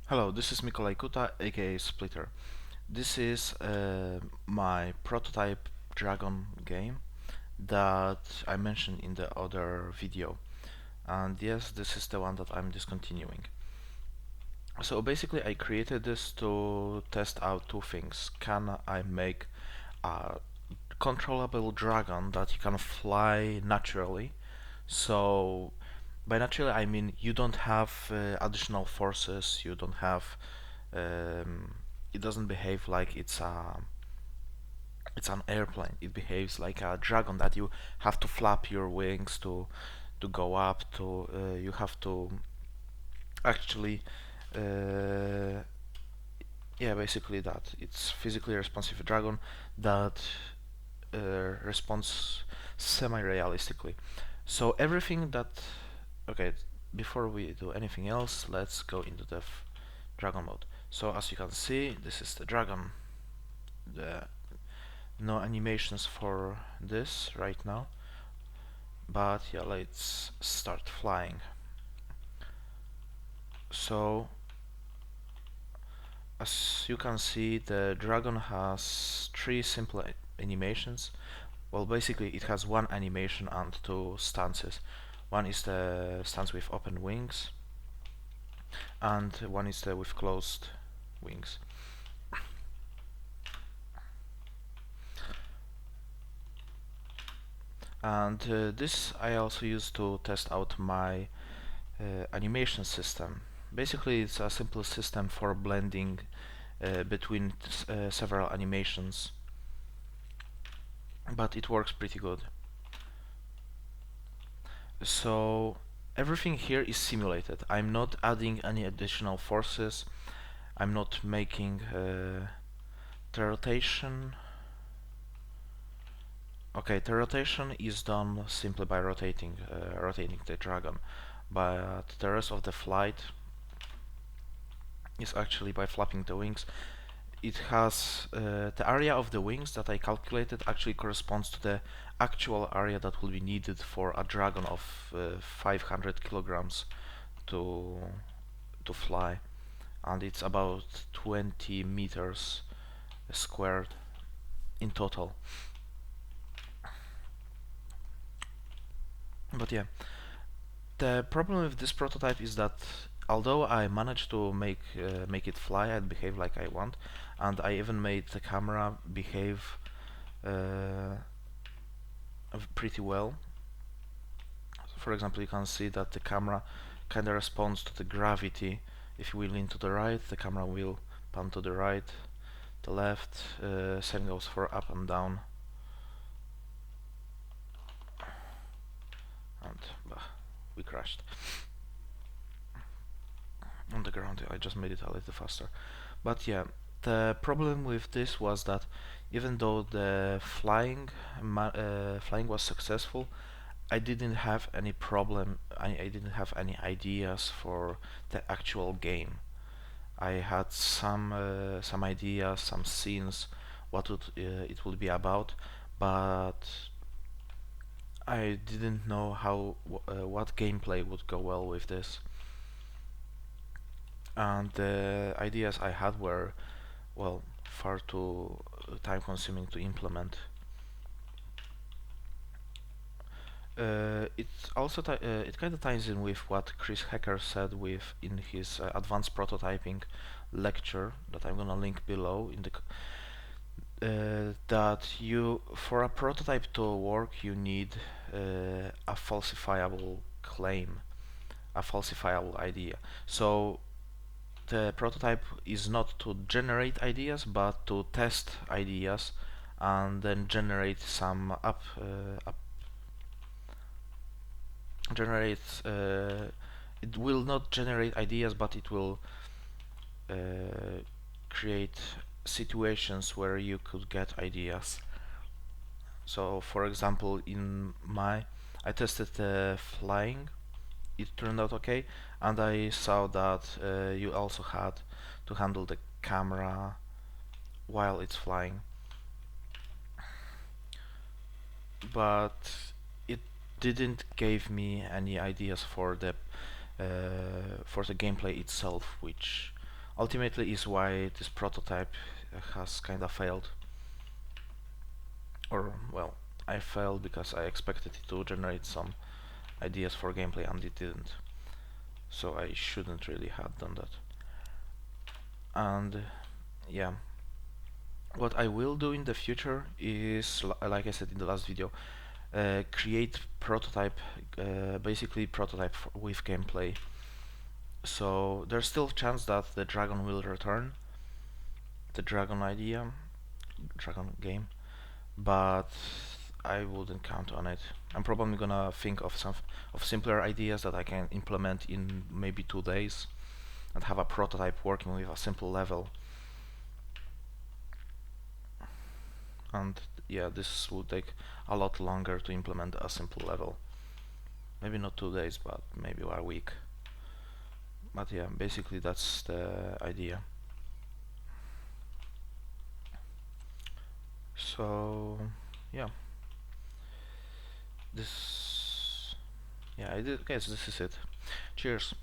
Hello, this is Mikołaj Kuta, aka Splitter. This is my prototype Dragon game that I mentioned in the other video. And yes, this is the one that I'm discontinuing. So basically I created this to test out two things. Can I make a controllable dragon that can fly naturally? So by naturally I mean you don't have additional forces, you don't have um, it doesn't behave like it's an airplane. It behaves like a dragon that you have to flap your wings to go up to. You have to actually, uh, yeah, basically that. It's physically responsive dragon that responds semi-realistically. So everything that okay. Before we do anything else, let's go into the dragon mode. So as you can see, this is the dragon. The no animations for this right now, but yeah, let's start flying. So as you can see, the dragon has three simple animations. Well, basically it has one animation and two stances. One is the stance with open wings, and one is the with closed wings. And this I also use to test out my animation system. Basically, it's a simple system for blending between several animations, but it works pretty good. So everything here is simulated. I'm not adding any additional forces. I'm not making the rotation. Okay, the rotation is done simply by rotating the dragon, but the rest of the flight is actually by flapping the wings. It has the area of the wings that I calculated actually corresponds to the actual area that will be needed for a dragon of 500 kilograms to to fly, and it's about 20 meters squared in total. But yeah, the problem with this prototype is that although I managed to make it fly and behave like I want, and I even made the camera behave uh, pretty well. For example, you can see that the camera kind of responds to the gravity. If we lean to the right, the camera will pan to the right, the left. Same goes for up and down. And we crashed on the ground. I just made it a little faster. But yeah, the problem with this was that even though the flying was successful, I didn't have any problem. I didn't have any ideas for the actual game. I had some ideas, some scenes, what it would be about, but I didn't know how what gameplay would go well with this. And the ideas I had were, well, far too time consuming to implement. It kind of ties in with what Chris Hacker said with in his advanced prototyping lecture that I'm gonna link below in the that you for a prototype to work you need a falsifiable claim, a falsifiable idea. So the prototype is not to generate ideas but to test ideas and then generate some up generate it will not generate ideas but it will uh, create situations where you could get ideas. So for example I tested flying, it turned out okay, and I saw that you also had to handle the camera while it's flying, but it didn't give me any ideas for the gameplay itself, which ultimately is why this prototype has kind of failed. Or, well, I failed because I expected it to generate some ideas for gameplay and it didn't. So I shouldn't really have done that. And yeah, what I will do in the future is, like I said in the last video, create prototype, basically prototype with gameplay. So there's still a chance that the dragon will return, the dragon idea, dragon game, but I wouldn't count on it. I'm probably gonna think of some simpler ideas that I can implement in maybe 2 days and have a prototype working with a simple level. And yeah, this would take a lot longer to implement a simple level. Maybe not 2 days, but maybe a week. But yeah, basically that's the idea. So yeah, this, yeah, I guess this is it. Cheers.